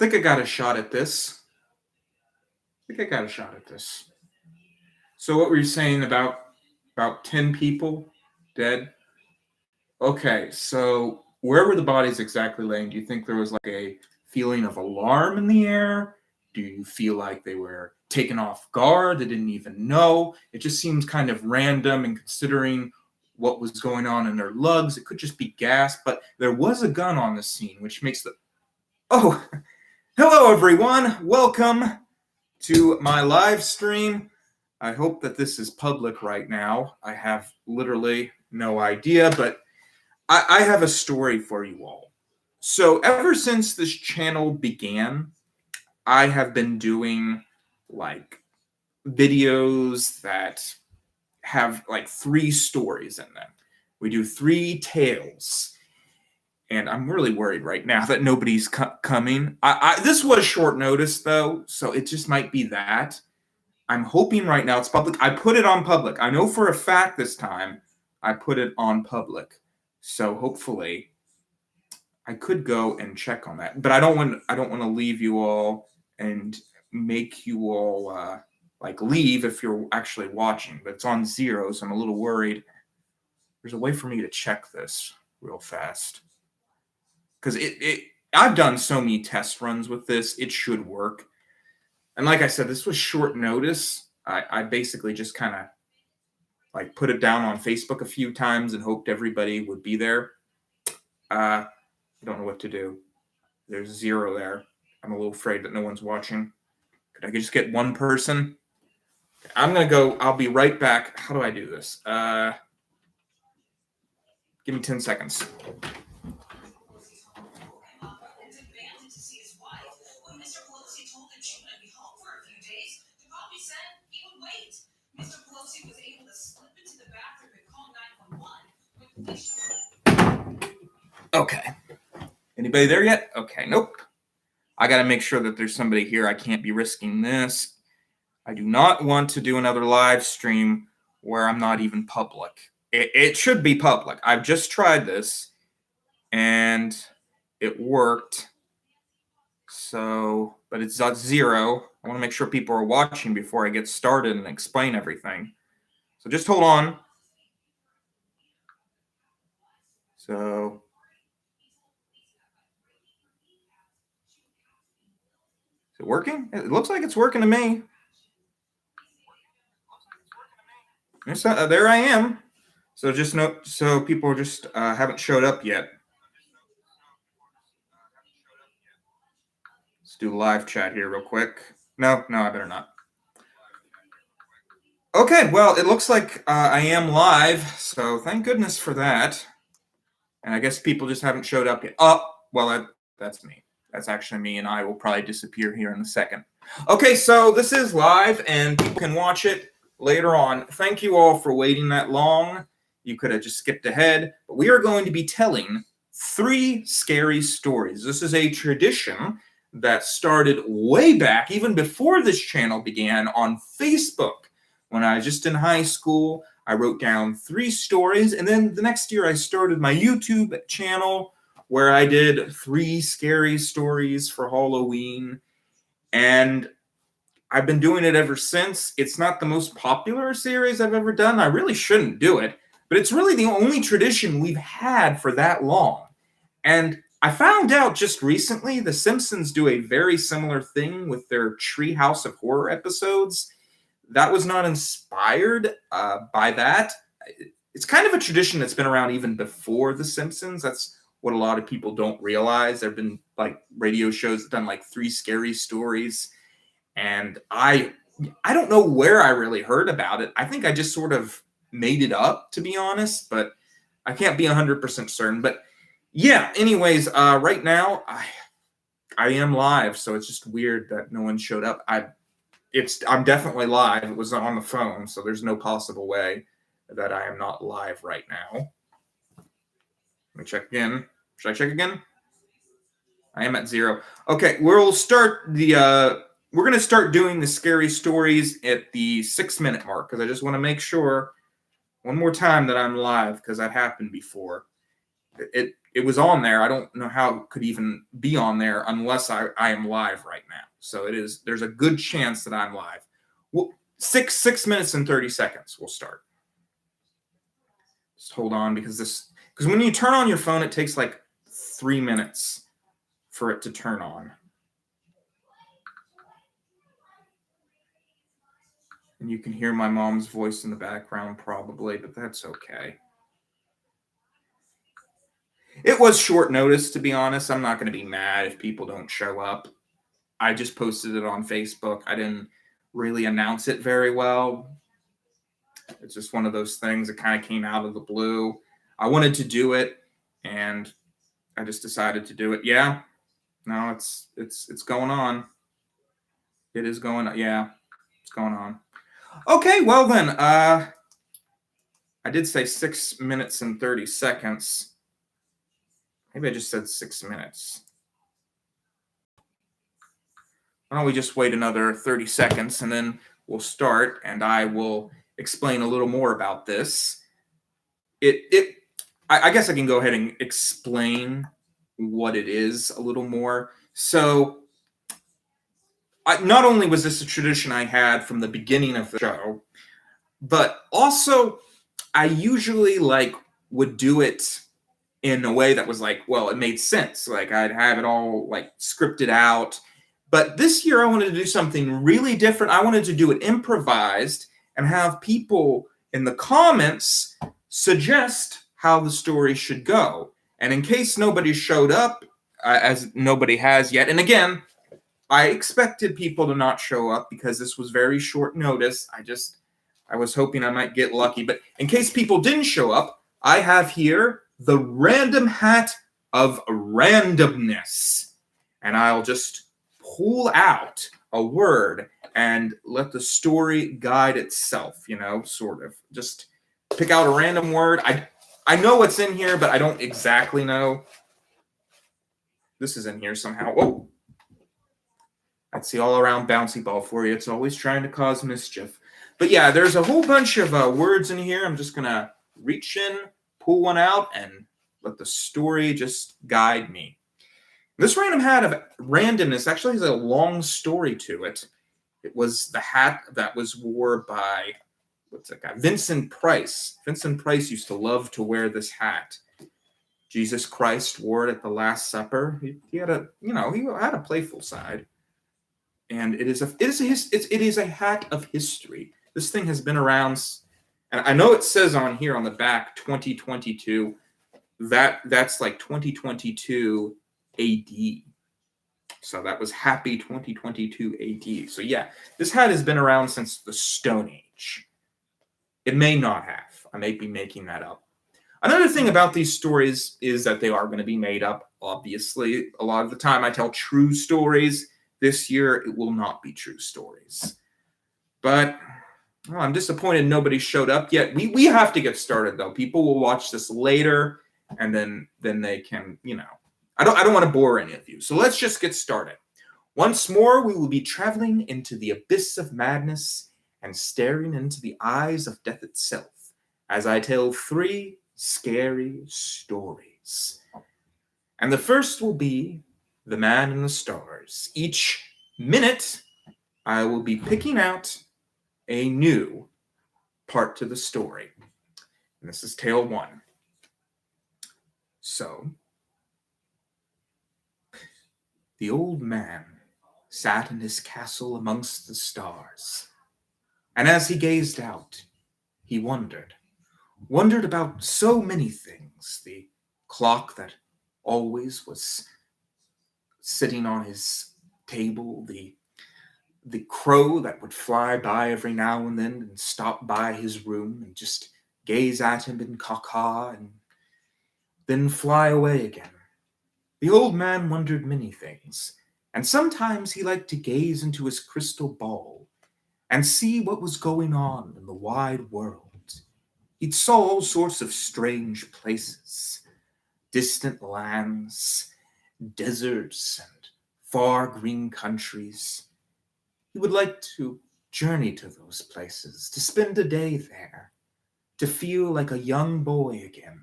think I got a shot at this. So what were you saying about 10 people dead? Okay, so where were the bodies exactly laying? Do you think there was like a feeling of alarm in the air? Do you feel like they were taken off guard? They didn't even know? It just seems kind of random, and considering what was going on in their lugs, it could just be gas, but there was a gun on the scene, which makes the... Oh, hello everyone! Welcome to my live stream. I hope that this is public right now. I have literally no idea, but I have a story for you all. So ever since this channel began, I have been doing like videos that have like 3 stories in them. We do 3 tales. And I'm really worried right now that nobody's coming. This was short notice though, so it just might be that. I'm hoping right now it's public. I put it on public. I know for a fact this time I put it on public. So hopefully I could go and check on that. But I don't want to leave you all and make you all like leave if you're actually watching. But it's on 0, so I'm a little worried. There's a way for me to check this real fast. Because I've done so many test runs with this. It should work. And like I said, this was short notice. I basically just kind of like put it down on Facebook a few times and hoped everybody would be there. I don't know what to do. There's 0 there. I'm a little afraid that no one's watching. Could I just get one person? I'm going to go. I'll be right back. How do I do this? Give me 10 seconds. Okay. Anybody there yet? Okay, nope. I got to make sure that there's somebody here. I can't be risking this. I do not want to do another live stream where I'm not even public. It should be public. I've just tried this, and it worked. So, but it's at 0. I want to make sure people are watching before I get started and explain everything. So just hold on. So... Is it working? It looks like it's working to me. There I am. So just note, so people just haven't showed up yet. Let's do live chat here real quick. No, I better not. Okay, well, it looks like I am live, so thank goodness for that. And I guess people just haven't showed up yet. Oh, well, that's me. That's actually me, and I will probably disappear here in a second. Okay, so this is live, and people can watch it later on. Thank you all for waiting that long. You could have just skipped ahead. But we are going to be telling 3 scary stories. This is a tradition that started way back, even before this channel began, on Facebook. When I was just in high school, I wrote down 3 stories, and then the next year I started my YouTube channel where I did 3 scary stories for Halloween, and I've been doing it ever since. It's not the most popular series I've ever done. I really shouldn't do it, but it's really the only tradition we've had for that long. And I found out just recently The Simpsons do a very similar thing with their Treehouse of Horror episodes. That was not inspired by that. It's kind of a tradition that's been around even before The Simpsons. That's what a lot of people don't realize. There have been like radio shows that done like 3 scary stories. And I don't know where I really heard about it. I think I just sort of made it up, to be honest, but I can't be 100% certain. But yeah, anyways, right now I am live, so it's just weird that no one showed up. I'm definitely live. It was on the phone, so there's no possible way that I am not live right now. Let me check again. Should I check again? I am at 0. Okay, we're going to start doing the scary stories at the 6-minute mark, because I just want to make sure one more time that I'm live, because that happened before. it was on there. I don't know how it could even be on there unless I am live right now. So there's a good chance that I'm live. Well, 6 minutes and 30 seconds we'll start. Just hold on because when you turn on your phone, it takes like 3 minutes for it to turn on. And you can hear my mom's voice in the background probably, but that's okay. It was short notice, to be honest. I'm not going to be mad if people don't show up. I just posted it on Facebook. I didn't really announce it very well. It's just one of those things that kind of came out of the blue. I wanted to do it, and I just decided to do it. Yeah, no, it's going on. It is going on. Yeah, it's going on. Okay, well then, I did say 6 minutes and 30 seconds. Maybe I just said 6 minutes. Why don't we just wait another 30 seconds and then we'll start and I will explain a little more about this. I guess I can go ahead and explain what it is a little more. So not only was this a tradition I had from the beginning of the show, but also I usually would do it in a way that was it made sense. Like I'd have it all scripted out. But this year I wanted to do something really different. I wanted to do it improvised and have people in the comments suggest how the story should go. And in case nobody showed up, as nobody has yet, and again, I expected people to not show up because this was very short notice. I was hoping I might get lucky. But in case people didn't show up, I have here the random hat of randomness. And I'll just pull out a word and let the story guide itself, sort of. Just pick out a random word. I know what's in here, but I don't exactly know. This is in here somehow. Whoa. That's the all-around bouncy ball for you. It's always trying to cause mischief. But yeah, there's a whole bunch of words in here. I'm just going to reach in, pull one out, and let the story just guide me. This random hat of randomness actually has a long story to it. It was the hat that was worn by, what's that guy? Vincent Price. Vincent Price used to love to wear this hat. Jesus Christ wore it at the Last Supper. He had he had a playful side. And it is a hat of history. This thing has been around, and I know it says on here on the back 2022. That's 2022 AD. So that was happy 2022 AD. So yeah, this hat has been around since the Stone Age. It may not have. I may be making that up. Another thing about these stories is that they are going to be made up, obviously. A lot of the time I tell true stories. This year it will not be true stories. But I'm disappointed nobody showed up yet. We have to get started though. People will watch this later and then they can, I don't want to bore any of you. So let's just get started. Once more, we will be traveling into the abyss of madness and staring into the eyes of death itself as I tell 3 scary stories. And the first will be The Man in the Stars. Each minute, I will be picking out a new part to the story. And this is tale 1. So, the old man sat in his castle amongst the stars, and as he gazed out, he wondered about so many things. The clock that always was sitting on his table, the crow that would fly by every now and then and stop by his room and just gaze at him and caw and then fly away again. The old man wondered many things, and sometimes he liked to gaze into his crystal ball and see what was going on in the wide world. He saw all sorts of strange places, distant lands, deserts, and far green countries. He would like to journey to those places, to spend a day there, to feel like a young boy again.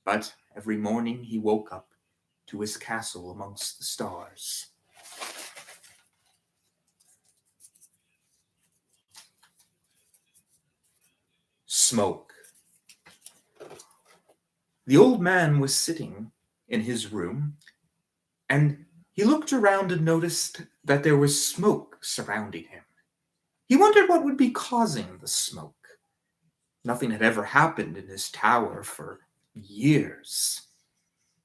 But every morning he woke up to his castle amongst the stars. Smoke. The old man was sitting in his room, and he looked around and noticed that there was smoke surrounding him. He wondered what would be causing the smoke. Nothing had ever happened in his tower for years.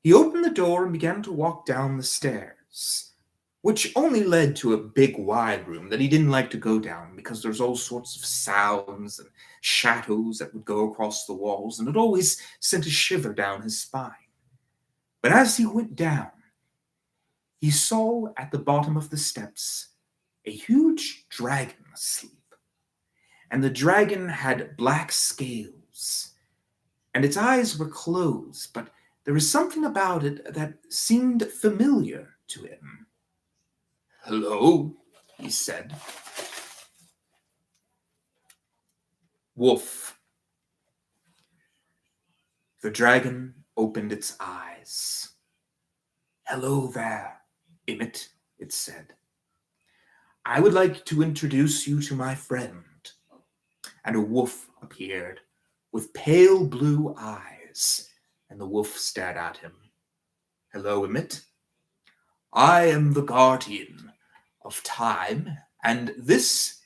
He opened the door and began to walk down the stairs, which only led to a big wide room that he didn't like to go down because there's all sorts of sounds and shadows that would go across the walls, and it always sent a shiver down his spine. But as he went down, he saw at the bottom of the steps a huge dragon asleep. And the dragon had black scales, and its eyes were closed, but there was something about it that seemed familiar to him. "Hello," he said. "Wolf." The dragon opened its eyes. "Hello there, Emmett," it said. "I would like to introduce you to my friend." And a wolf appeared with pale blue eyes, and the wolf stared at him. "Hello, Emmett. I am the guardian of time, and this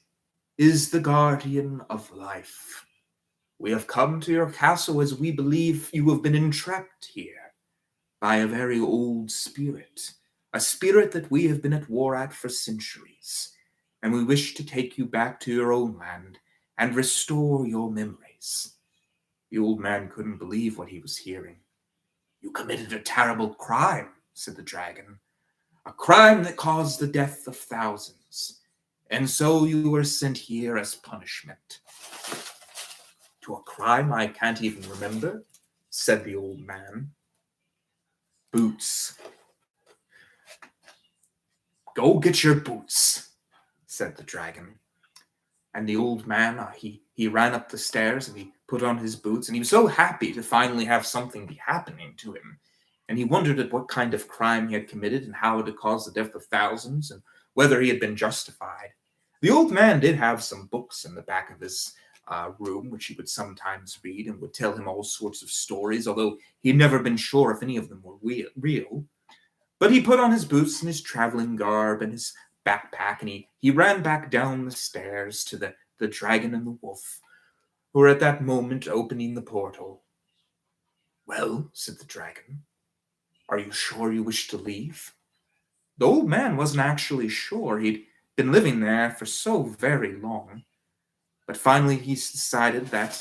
is the guardian of life. We have come to your castle as we believe you have been entrapped here by a very old spirit, a spirit that we have been at war at for centuries, and we wish to take you back to your own land and restore your memories." The old man couldn't believe what he was hearing. "You committed a terrible crime," said the dragon, "a crime that caused the death of thousands, and so you were sent here as punishment." "To a crime I can't even remember," said the old man. "Boots." "Go get your boots," said the dragon. And the old man, he ran up the stairs and he put on his boots, and he was so happy to finally have something be happening to him. And he wondered at what kind of crime he had committed and how it had caused the death of thousands and whether he had been justified. The old man did have some books in the back of his room, which he would sometimes read and would tell him all sorts of stories, although he had never been sure if any of them were real. But he put on his boots and his traveling garb and his backpack, and he ran back down the stairs to the dragon and the wolf, who were at that moment opening the portal. "Well," said the dragon, "are you sure you wish to leave?" The old man wasn't actually sure. He'd been living there for so very long. But finally he decided that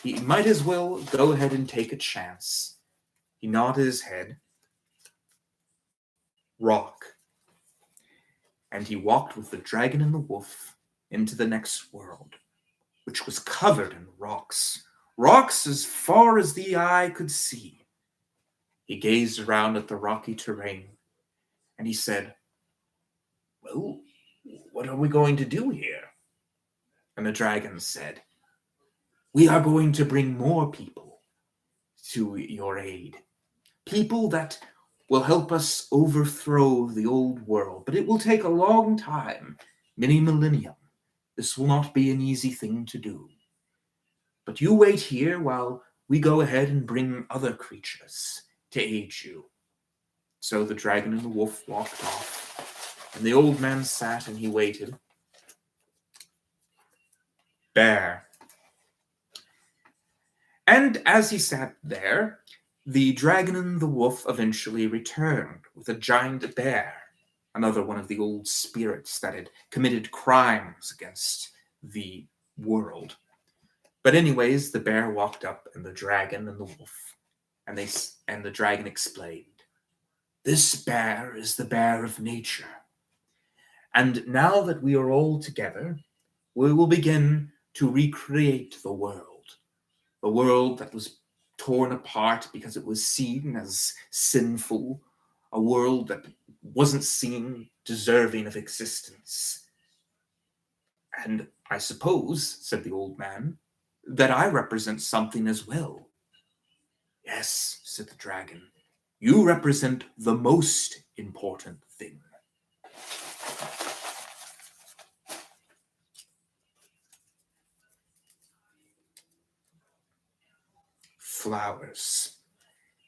he might as well go ahead and take a chance. He nodded his head. "Rock." And he walked with the dragon and the wolf into the next world, which was covered in rocks, rocks as far as the eye could see. He gazed around at the rocky terrain, and he said, "Well, what are we going to do here?" And the dragon said, "We are going to bring more people to your aid, people that will help us overthrow the old world, but it will take a long time, many millennium. This will not be an easy thing to do. But you wait here while we go ahead and bring other creatures to aid you." So the dragon and the wolf walked off, and the old man sat and he waited. Bear. And as he sat there, the dragon and the wolf eventually returned with a giant bear, another one of the old spirits that had committed crimes against the world. But anyways, the bear walked up, and the dragon and the wolf, and the dragon explained, "This bear is the bear of nature. And now that we are all together, we will begin to recreate the world that was torn apart because it was seen as sinful, a world that wasn't seen deserving of existence. And I suppose," said the old man, "that I represent something as well." Yes, said the dragon. You represent the most important thing. Flowers.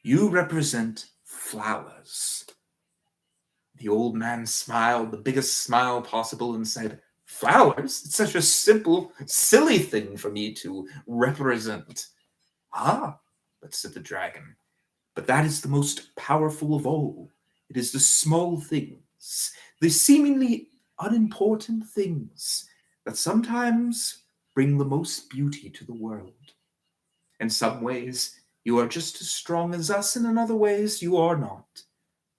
You represent flowers. The old man smiled, the biggest smile possible, and said, Flowers? It's such a simple, silly thing for me to represent. Ah, but said the dragon, but that is the most powerful of all. It is the small things, the seemingly unimportant things that sometimes bring the most beauty to the world. In some ways, you are just as strong as us, and in other ways, you are not.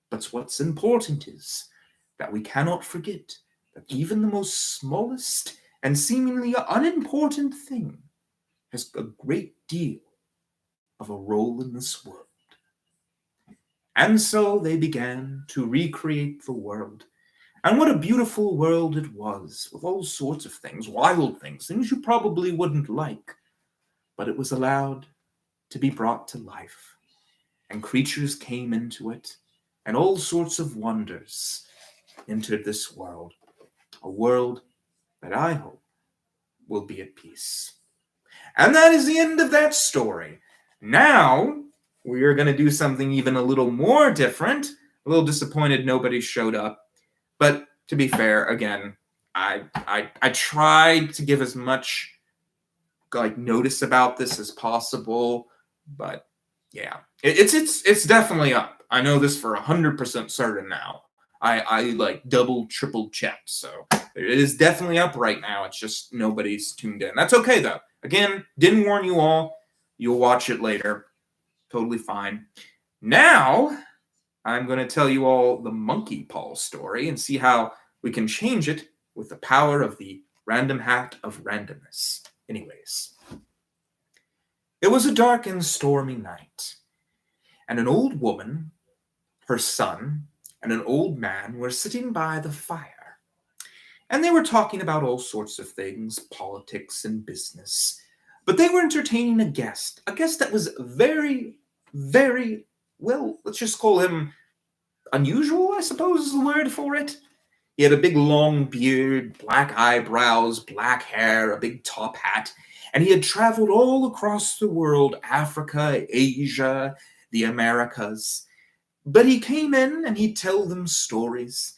But what's important is that we cannot forget that even the most smallest and seemingly unimportant thing has a great deal of a role in this world. And so they began to recreate the world. And what a beautiful world it was, with all sorts of things, wild things, things you probably wouldn't like. But it was allowed to be brought to life. And creatures came into it, and all sorts of wonders entered this world. A world that I hope will be at peace. And that is the end of that story. Now, we are going to do something even a little more different. A little disappointed nobody showed up. But to be fair, again, I tried to give as much notice about this as possible. But yeah, it's definitely up. I know this for 100% certain now. I double, triple checked. So it is definitely up right now. It's just nobody's tuned in. That's okay, though. Again, didn't warn you all. You'll watch it later. Totally fine. Now, I'm going to tell you all the monkey paw story and see how we can change it with the power of the random hat of randomness. Anyways, it was a dark and stormy night, and an old woman, her son, and an old man were sitting by the fire. And they were talking about all sorts of things, politics and business. But they were entertaining a guest that was very, very, well, let's just call him unusual, I suppose is the word for it. He had a big long beard, black eyebrows, black hair, a big top hat, and he had traveled all across the world, Africa, Asia, the Americas. But he came in and he'd tell them stories.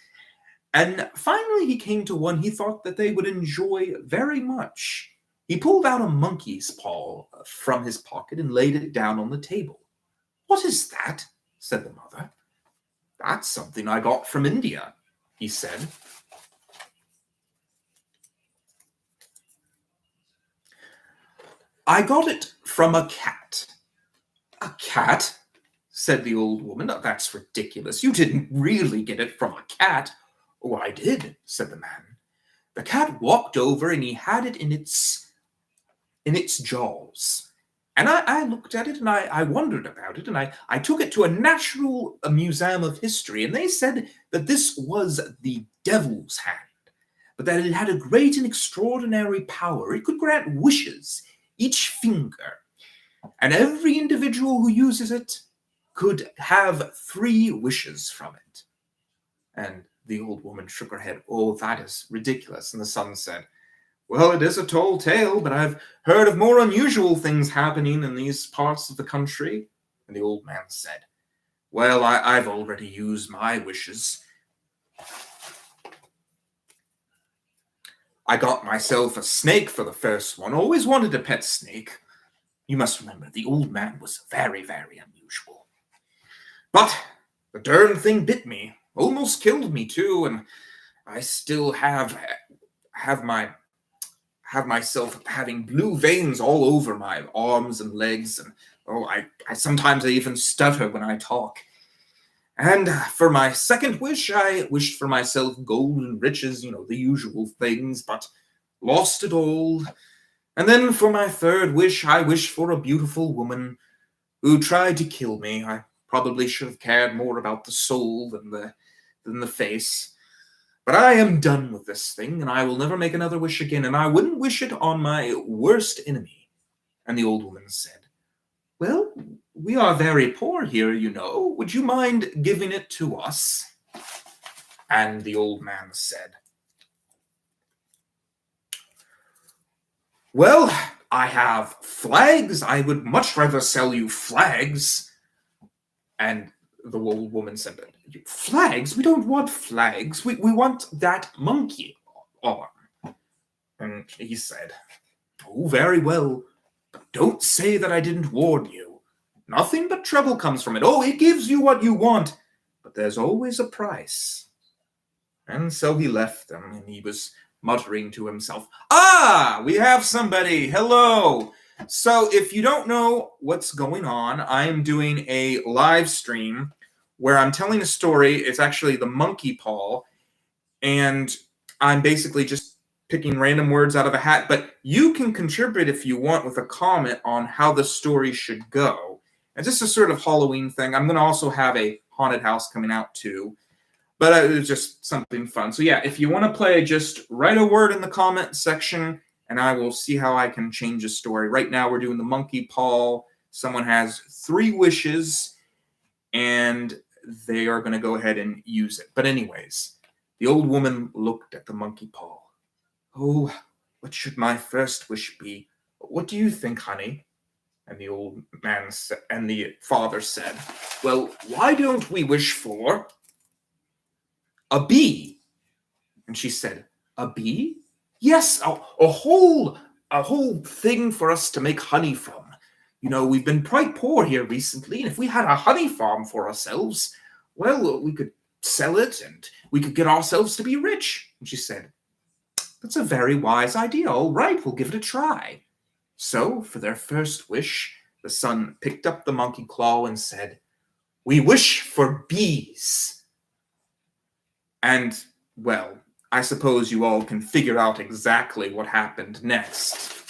And finally he came to one he thought that they would enjoy very much. He pulled out a monkey's paw from his pocket and laid it down on the table. What is that? Said the mother. That's something I got from India, he said. I got it from a cat. A cat? Said the old woman. Oh, that's ridiculous. You didn't really get it from a cat. Oh, I did, said the man. The cat walked over and he had it in its jaws. And I looked at it and I wondered about it, and I took it to a natural museum of history, and they said that this was the devil's hand, but that it had a great and extraordinary power. It could grant wishes, each finger, and every individual who uses it could have 3 wishes from it. And the old woman shook her head. Oh, that is ridiculous. And the son said, well, it is a tall tale, but I've heard of more unusual things happening in these parts of the country. And the old man said, well, I've already used my wishes. I got myself a snake for the first one. Always wanted a pet snake. You must remember, the old man was very, very unusual. But the darn thing bit me. Almost killed me, too, and I still have myself having blue veins all over my arms and legs, and I sometimes even stutter when I talk. And for my second wish, I wished for myself gold and riches, the usual things, but lost it all. And then for my third wish, I wished for a beautiful woman who tried to kill me. I probably should have cared more about the soul than the face. But I am done with this thing, and I will never make another wish again, and I wouldn't wish it on my worst enemy. And the old woman said, Well, we are very poor here, you know. Would you mind giving it to us? And the old man said, well, I have flags. I would much rather sell you flags. And the old woman said, flags? We don't want flags. We want that monkey arm. And he said, oh, very well. But don't say that I didn't warn you. Nothing but trouble comes from it. Oh, it gives you what you want, but there's always a price. And so he left them, and he was muttering to himself, ah, we have somebody. Hello. So if you don't know what's going on, I am doing a live stream where I'm telling a story. It's actually the monkey paw, and I'm basically just picking random words out of a hat, but you can contribute if you want with a comment on how the story should go. And this is sort of Halloween thing. I'm going to also have a haunted house coming out too, but it was just something fun. So yeah, if you want to play, just write a word in the comment section, and I will see how I can change the story. Right now we're doing the monkey paw. Someone has 3 wishes, and they are going to go ahead and use it. But anyways, the old woman looked at the monkey paw. Oh, what should my first wish be? What do you think, honey? And the old man and the father said, well, why don't we wish for a bee? And she said, a bee? Yes, a whole thing for us to make honey from. You know, we've been quite poor here recently, and if we had a honey farm for ourselves, well, we could sell it, and we could get ourselves to be rich. And she said, that's a very wise idea. All right, we'll give it a try. So, for their first wish, the son picked up the monkey claw and said, we wish for bees. And, well, I suppose you all can figure out exactly what happened next.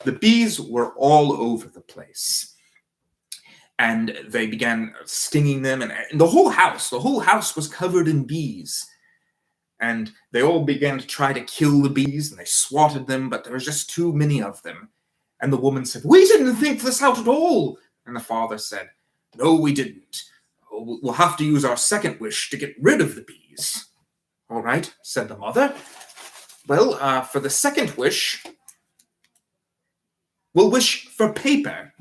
The bees were all over the place, and they began stinging them, and the whole house was covered in bees. And they all began to try to kill the bees, and they swatted them, but there was just too many of them. And the woman said, we didn't think this out at all. And the father said, no, we didn't. We'll have to use our second wish to get rid of the bees. All right, said the mother. Well, for the second wish, we'll wish for paper.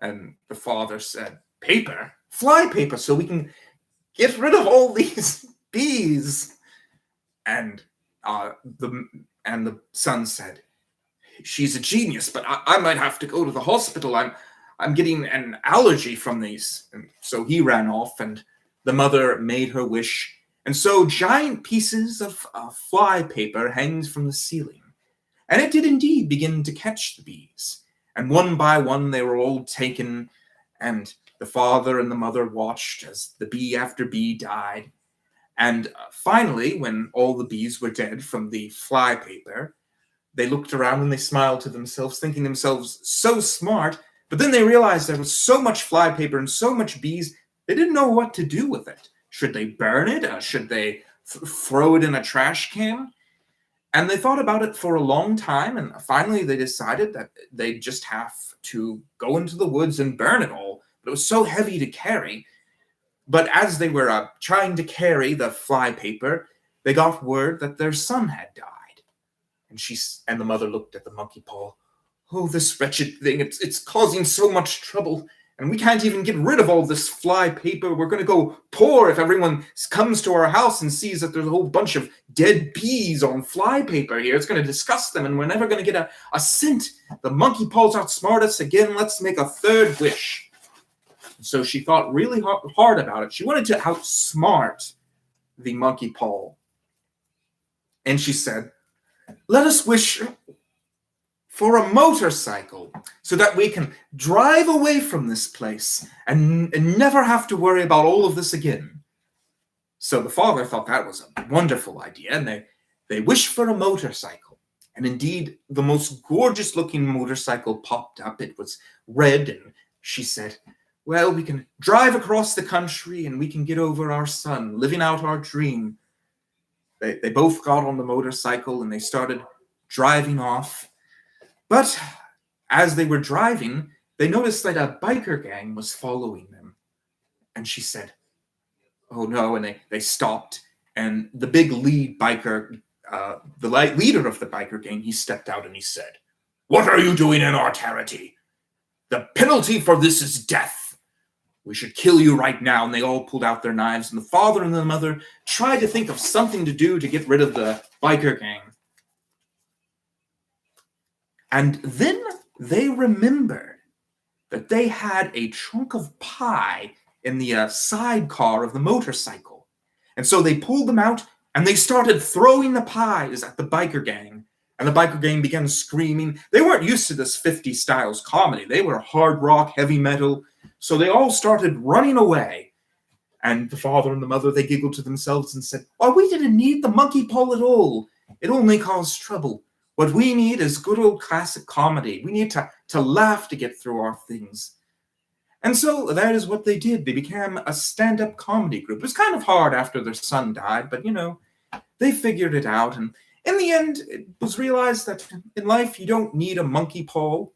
And the father said, paper? Fly paper, so we can get rid of all these bees. And the son said, she's a genius, but I might have to go to the hospital. I'm getting an allergy from these. And so he ran off, and the mother made her wish. And so giant pieces of fly paper hangs from the ceiling. And it did indeed begin to catch the bees. And one by one they were all taken, and the father and the mother watched as the bee after bee died. And finally, when all the bees were dead from the fly paper, they looked around and they smiled to themselves, thinking themselves so smart. But then they realized there was so much fly paper and so much bees, they didn't know what to do with it. Should they burn it? Should they throw it in a trash can? And they thought about it for a long time, and finally they decided that they'd just have to go into the woods and burn it all. But it was so heavy to carry. But as they were trying to carry the fly paper, they got word that their son had died. And the mother looked at the monkey paw. Oh, this wretched thing, it's causing so much trouble. And we can't even get rid of all this fly paper. We're going to go poor if everyone comes to our house and sees that there's a whole bunch of dead bees on fly paper here. It's going to disgust them, and we're never going to get a cent. The monkey paws outsmart us again. Let's make a third wish. So she thought really hard about it. She wanted to outsmart the monkey paw. And she said, let us wish for a motorcycle so that we can drive away from this place and never have to worry about all of this again. So the father thought that was a wonderful idea, and they wished for a motorcycle. And indeed, the most gorgeous looking motorcycle popped up. It was red, and she said, well, we can drive across the country and we can get over our son, living out our dream. They both got on the motorcycle and they started driving off. But as they were driving, they noticed that a biker gang was following them. And she said, oh no, and they stopped. And the big lead biker, the leader of the biker gang, he stepped out and he said, what are you doing in our territory? The penalty for this is death. We should kill you right now. And they all pulled out their knives, and the father and the mother tried to think of something to do to get rid of the biker gang. And then they remembered that they had a chunk of pie in the sidecar of the motorcycle. And so they pulled them out, and they started throwing the pies at the biker gang. And the biker gang began screaming. They weren't used to this 50s styles comedy. They were hard rock, heavy metal. So they all started running away. And the father and the mother, they giggled to themselves and said, oh, we didn't need the monkey paw at all. It only caused trouble. What we need is good old classic comedy. We need to laugh to get through our things. And so that is what they did. They became a stand-up comedy group. It was kind of hard after their son died, but, they figured it out. And in the end, it was realized that in life, you don't need a monkey paw.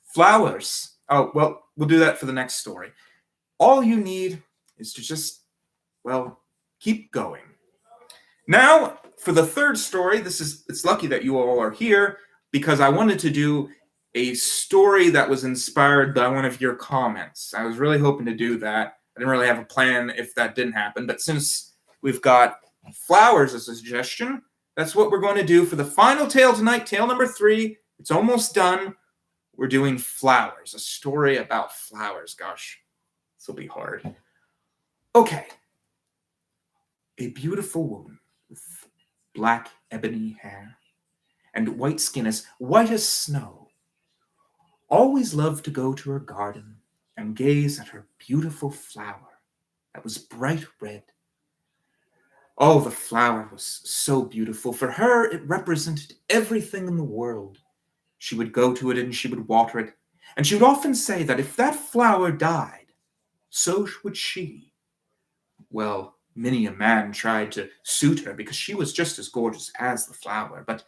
Flowers. Oh, well, we'll do that for the next story. All you need is to just, keep going. Now, for the third story, it's lucky that you all are here, because I wanted to do a story that was inspired by one of your comments. I was really hoping to do that. I didn't really have a plan if that didn't happen, but since we've got flowers as a suggestion, that's what we're going to do for the final tale tonight, tale number 3. It's almost done. We're doing flowers, a story about flowers. Gosh, this will be hard. Okay. A beautiful woman with black ebony hair and white skin as white as snow always loved to go to her garden and gaze at her beautiful flower that was bright red. Oh, the flower was so beautiful. For her, it represented everything in the world. She would go to it and she would water it. And she would often say that if that flower died, so would she. Well, many a man tried to suit her because she was just as gorgeous as the flower, but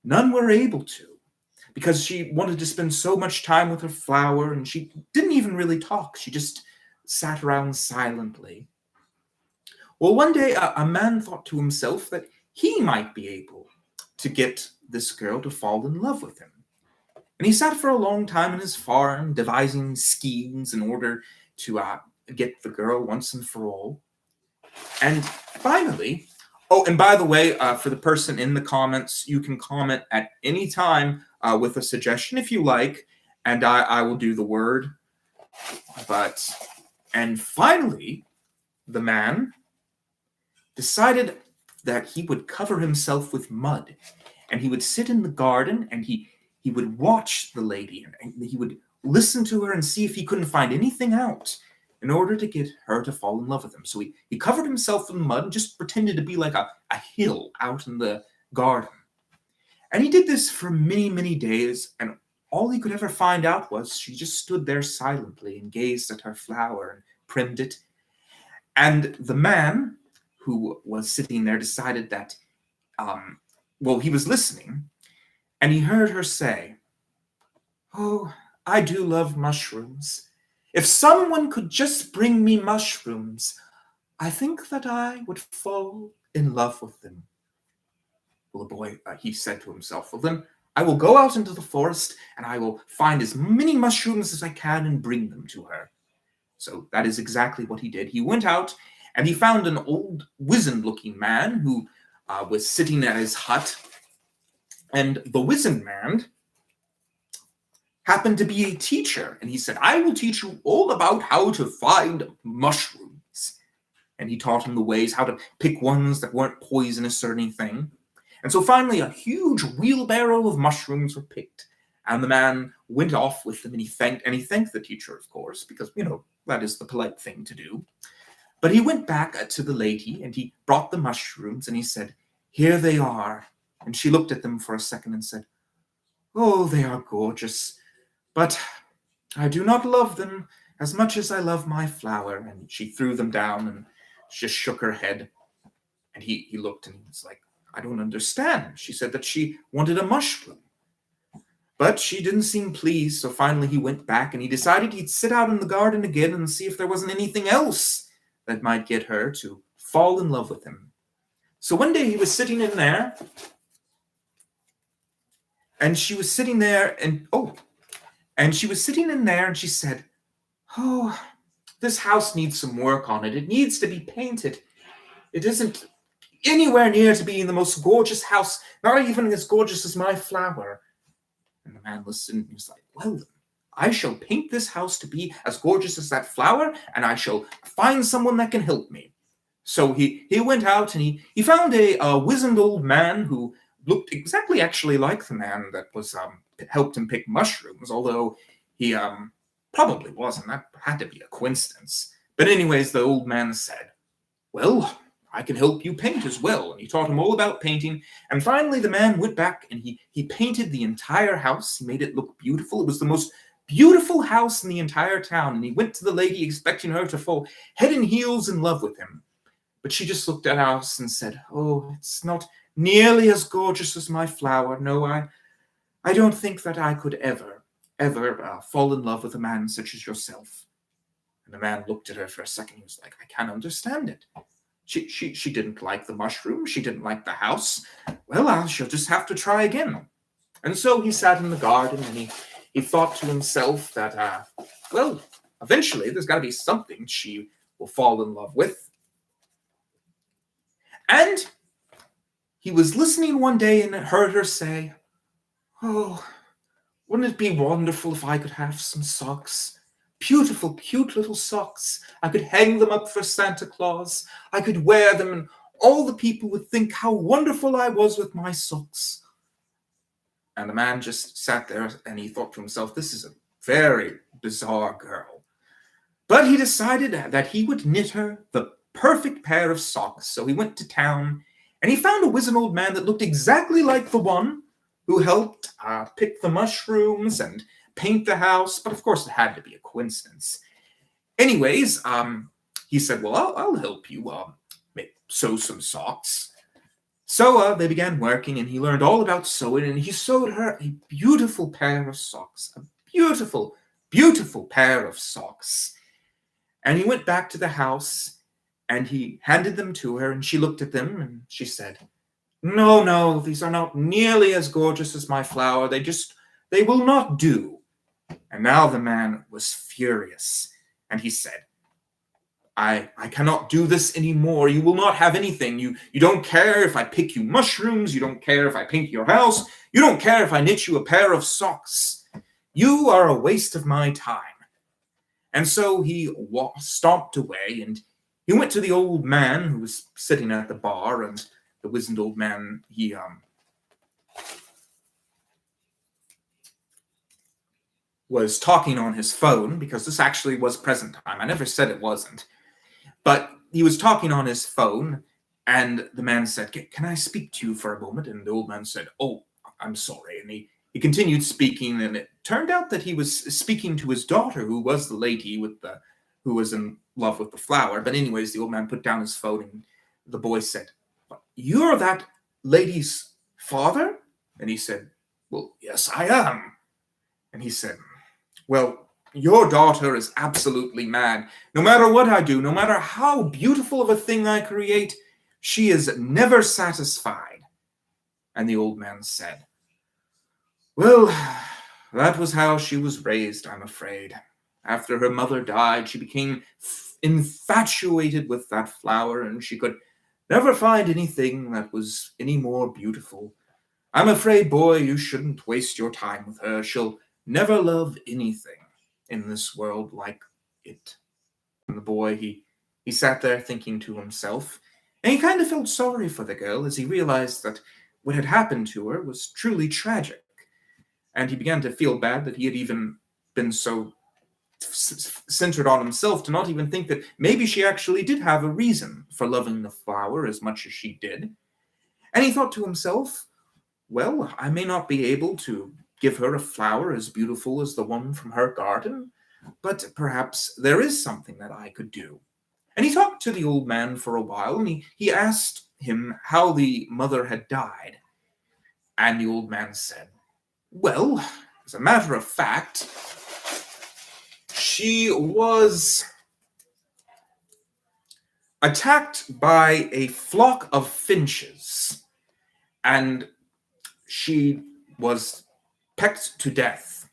none were able to, because she wanted to spend so much time with her flower, and she didn't even really talk. She just sat around silently. Well, one day a man thought to himself that he might be able to get this girl to fall in love with him. And he sat for a long time in his farm, devising schemes in order to get the girl once and for all. And finally, oh, and by the way, for the person in the comments, you can comment at any time with a suggestion if you like, and I will do the word. And finally, the man decided that he would cover himself with mud, and he would sit in the garden, and he would watch the lady, and he would listen to her and see if he couldn't find anything out in order to get her to fall in love with him. So he covered himself in mud and just pretended to be like a hill out in the garden. And he did this for many, many days, and all he could ever find out was she just stood there silently and gazed at her flower and primmed it. And the man who was sitting there decided that, he was listening, and he heard her say, "Oh, I do love mushrooms. If someone could just bring me mushrooms, I think that I would fall in love with them." Well, the boy, he said to himself, "Well, then I will go out into the forest and I will find as many mushrooms as I can and bring them to her." So that is exactly what he did. He went out and he found an old wizened-looking man who was sitting at his hut. And the wizened man happened to be a teacher. And he said, "I will teach you all about how to find mushrooms." And he taught him the ways, how to pick ones that weren't poisonous or anything. And so finally, a huge wheelbarrow of mushrooms were picked. And the man went off with them, and he thanked the teacher, of course, because, that is the polite thing to do. But he went back to the lady, and he brought the mushrooms, and he said, "Here they are." And she looked at them for a second and said, "Oh, they are gorgeous, but I do not love them as much as I love my flower." And she threw them down and just shook her head. And he looked and he was like, "I don't understand." She said that she wanted a mushroom. But she didn't seem pleased, so finally he went back and he decided he'd sit out in the garden again and see if there wasn't anything else that might get her to fall in love with him. So one day he was sitting in there, and she was sitting there, and she was sitting in there, and she said, "Oh, this house needs some work on it. It needs to be painted. It isn't anywhere near to being the most gorgeous house, not even as gorgeous as my flower." And the man listened, and he was like, "Well, then, I shall paint this house to be as gorgeous as that flower, and I shall find someone that can help me." So he went out, and he found a wizened old man who looked exactly actually like the man that was helped him pick mushrooms, although he probably wasn't. That had to be a coincidence. But anyways, the old man said, "Well, I can help you paint as well." And he taught him all about painting. And finally, the man went back and he painted the entire house. He made it look beautiful. It was the most beautiful house in the entire town. And he went to the lady expecting her to fall head and heels in love with him. But she just looked at us and said, "Oh, it's not nearly as gorgeous as my flower. No, I don't think that I could ever fall in love with a man such as yourself." And the man looked at her for a second. He was like, "I can't understand it. She didn't like the mushroom. She didn't like the house. Well, she'll just have to try again." And so he sat in the garden and he thought to himself that, well, eventually there's got to be something she will fall in love with. And he was listening one day and heard her say, "Oh, wouldn't it be wonderful if I could have some socks? Beautiful, cute little socks. I could hang them up for Santa Claus. I could wear them, and all the people would think how wonderful I was with my socks." And the man just sat there and he thought to himself, this is a very bizarre girl. But he decided that he would knit her the perfect pair of socks. So he went to town and he found a wizened old man that looked exactly like the one who helped pick the mushrooms and paint the house. But of course, it had to be a coincidence. Anyways, he said, "Well, I'll help you sew some socks." So they began working, and he learned all about sewing, and he sewed her a beautiful pair of socks, a beautiful, beautiful pair of socks. And he went back to the house, and he handed them to her, and she looked at them, and she said, No, these are not nearly as gorgeous as my flower. They will not do." And now the man was furious, and he said, I cannot do this anymore. You will not have anything. You don't care if I pick you mushrooms. You don't care if I paint your house. You don't care if I knit you a pair of socks. You are a waste of my time. And so he stomped away, and he went to the old man who was sitting at the bar, and the wizened old man, he was talking on his phone, because this actually was present time. I never said it wasn't. But he was talking on his phone, and the man said, "Can I speak to you for a moment?" And the old man said, "Oh, I'm sorry." And he continued speaking, and it turned out that he was speaking to his daughter, who was the lady who was in love with the flower. But anyways, the old man put down his phone, and the boy said, "You're that lady's father?" And he said, "Well, yes, I am." And he said, "Well, your daughter is absolutely mad. No matter what I do, no matter how beautiful of a thing I create, she is never satisfied." And the old man said, "Well, that was how she was raised, I'm afraid. After her mother died, she became infatuated with that flower, and she could never find anything that was any more beautiful. I'm afraid, boy, you shouldn't waste your time with her. She'll never love anything in this world like it." And the boy, he sat there thinking to himself, and he kind of felt sorry for the girl as he realized that what had happened to her was truly tragic. And he began to feel bad that he had even been so centered on himself to not even think that maybe she actually did have a reason for loving the flower as much as she did. And he thought to himself, well, I may not be able to give her a flower as beautiful as the one from her garden, but perhaps there is something that I could do. And he talked to the old man for a while, and he asked him how the mother had died. And the old man said, "Well, As a matter of fact, she was attacked by a flock of finches, and she was pecked to death.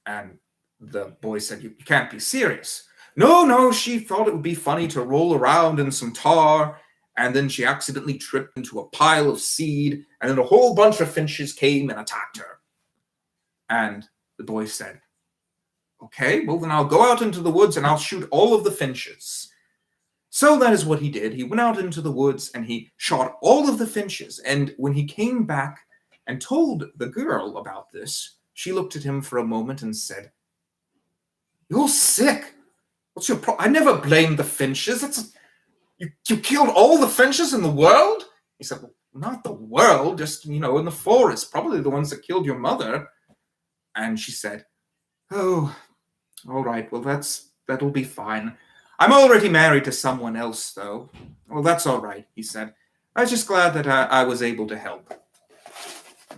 And the boy said, you can't be serious. No, she thought it would be funny to roll around in some tar, and then she accidentally tripped into a pile of seed, and then a whole bunch of finches came and attacked her. And the boy said, okay, well then I'll go out into the woods and I'll shoot all of the finches. So that is what he did. He went out into the woods and he shot all of the finches. And when he came back and told the girl about this, she looked at him for a moment and said, you're sick. What's your problem? I never blamed the finches. You killed all the finches in the world? He said, well, not the world, just, in the forest, probably the ones that killed your mother. And she said, oh, all right, well, that'll be fine. I'm already married to someone else, though. Well, that's all right, he said. I was just glad that I was able to help.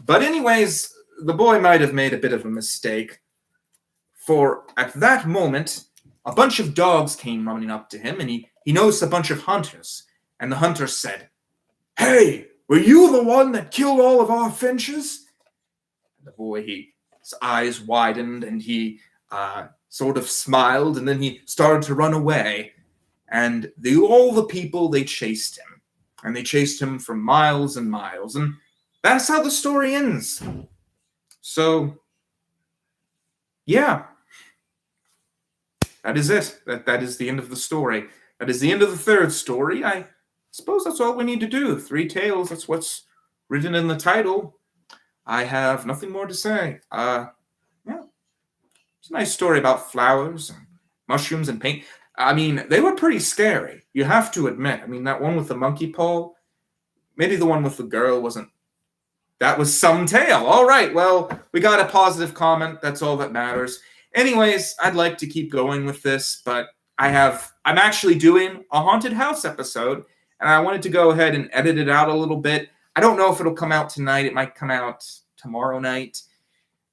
But anyways, the boy might have made a bit of a mistake. For at that moment, a bunch of dogs came running up to him, and he noticed a bunch of hunters. And the hunters said, hey, were you the one that killed all of our finches? And the boy, his eyes widened, and he sort of smiled, and then he started to run away. And all the people, they chased him. And they chased him for miles and miles. And that's how the story ends. So, yeah. That is it. That is the end of the story. That is the end of the third story. I suppose that's all we need to do. 3 tales, that's what's written in the title. I have nothing more to say. Yeah. It's a nice story about flowers and mushrooms and paint. I mean, they were pretty scary, you have to admit. I mean, that one with the monkey paw, maybe the one with the girl wasn't. That was some tale. All right, well, we got a positive comment. That's all that matters. Anyways, I'd like to keep going with this, but I'm actually doing a haunted house episode, and I wanted to go ahead and edit it out a little bit. I don't know if it'll come out tonight. It might come out tomorrow night.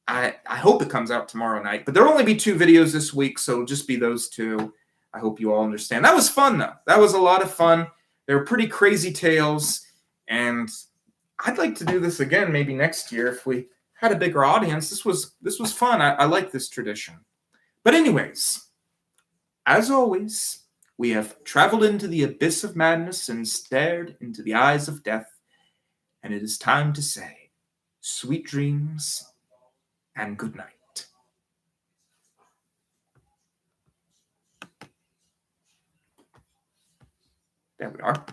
I hope it comes out tomorrow night, but there'll only be 2 videos this week, so it'll just be those 2. I hope you all understand. That was fun, though. That was a lot of fun. They were pretty crazy tales, and I'd like to do this again maybe next year if we had a bigger audience. This was fun. I like this tradition. But anyways, as always, we have traveled into the abyss of madness and stared into the eyes of death, and it is time to say sweet dreams and good night. There we are.